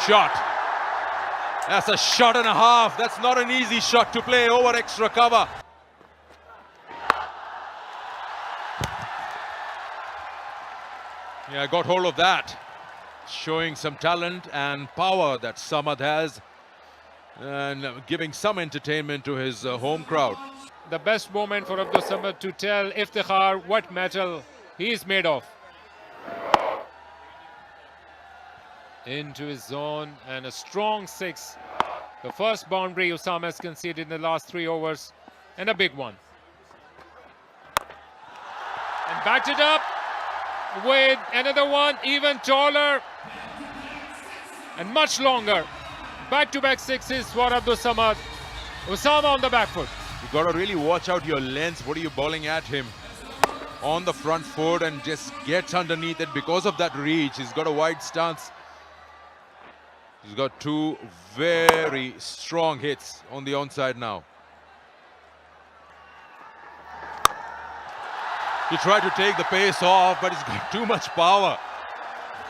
shot. That's a shot and a half. That's not an easy shot to play over extra cover. Yeah, got hold of that. Showing some talent and power that Samad has, and giving some entertainment to his home crowd. The best moment for Abdul Samad to tell Iftikhar what metal he is made of. Into his zone and a strong six. The first boundary Usama has conceded in the last 3 overs, and a big one. And backed it up with another one, even taller and much longer. Back-to-back sixes for Abdul Samad. Usama on the back foot. You got to really watch out your length. What are you bowling at him? On the front foot and just gets underneath it because of that reach. He's got a wide stance. He's got 2 very strong hits on the onside now. He tried to take the pace off, but he's got too much power.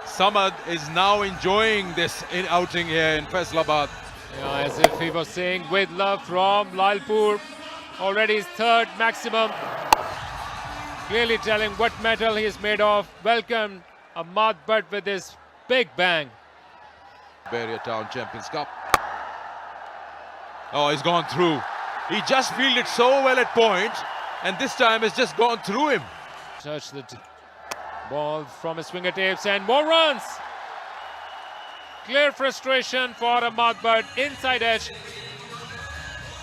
Samad is now enjoying this outing here in Faisalabad. Yeah, as if he was saying, with love from Lalpur. Already his 3rd maximum. Clearly telling what metal he is made of. Welcome Ahmad Butt with this big bang. Beria Town Champions Cup. Oh, he's gone through. He just fielded so well at point, and this time it's just gone through him. Touch the ball from his fingertips and more runs. Clear frustration for Ahmad Butt, inside edge.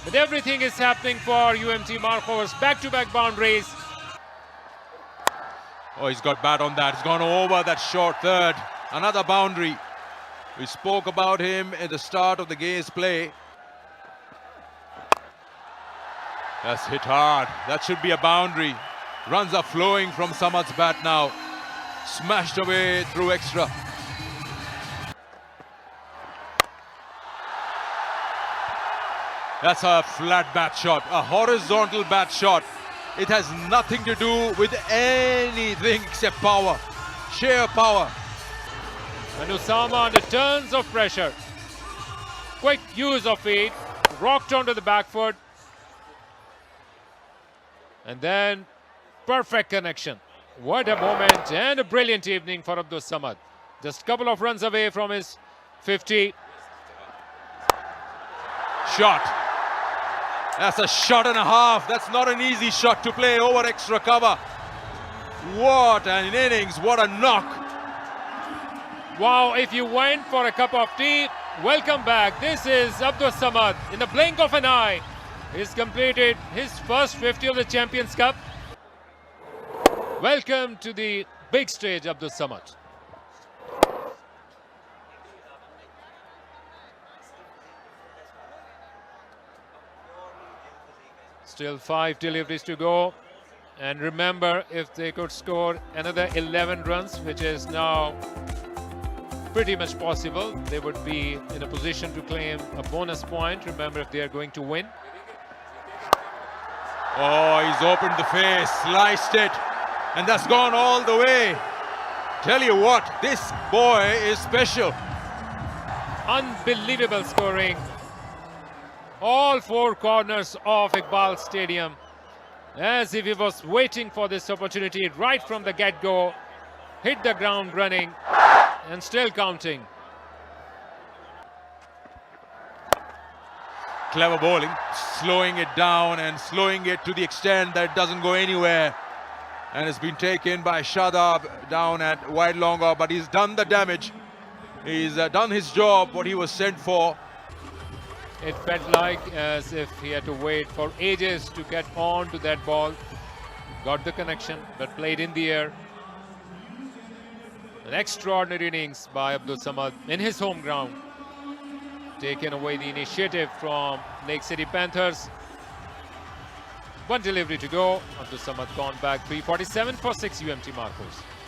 But everything is happening for UMT Marcos. Back-to-back boundaries. Oh, he's got bat on that. He's gone over that short third. Another boundary. We spoke about him at the start of the Gaze play. That's hit hard. That should be a boundary. Runs are flowing from Samad's bat now. Smashed away through extra. That's a flat bat shot, a horizontal bat shot. It has nothing to do with anything except power, sheer power. And Usama under tons of pressure. Quick use of feet, rocked onto the back foot. And then perfect connection. What a moment and a brilliant evening for Abdul Samad. Just a couple of runs away from his 50. Shot. That's a shot and a half. That's not an easy shot to play over extra cover. What an innings, what a knock. Wow, if you went for a cup of tea, welcome back. This is Abdul Samad. In the blink of an eye, he's completed his first 50 of the Champions Cup. Welcome to the big stage, Abdul Samad. Still 5 deliveries to go. And remember, if they could score another 11 runs, which is now pretty much possible, they would be in a position to claim a bonus point. Remember, if they are going to win. Oh, he's opened the face, sliced it, and that's gone all the way. Tell you what, this boy is special. Unbelievable scoring. All 4 corners of Iqbal Stadium. As if he was waiting for this opportunity right from the get-go. Hit the ground running and still counting. Clever bowling, slowing it down and slowing it to the extent that it doesn't go anywhere. And it's been taken by Shadab down at wide longer, but he's done the damage. He's done his job, what he was sent for. It felt like as if he had to wait for ages to get on to that ball. Got the connection, but played in the air. An extraordinary innings by Abdul Samad in his home ground. Taken away the initiative from Lake City Panthers. 1 delivery to go. Abdul Samad gone back 347 for 6 UMT Marcos.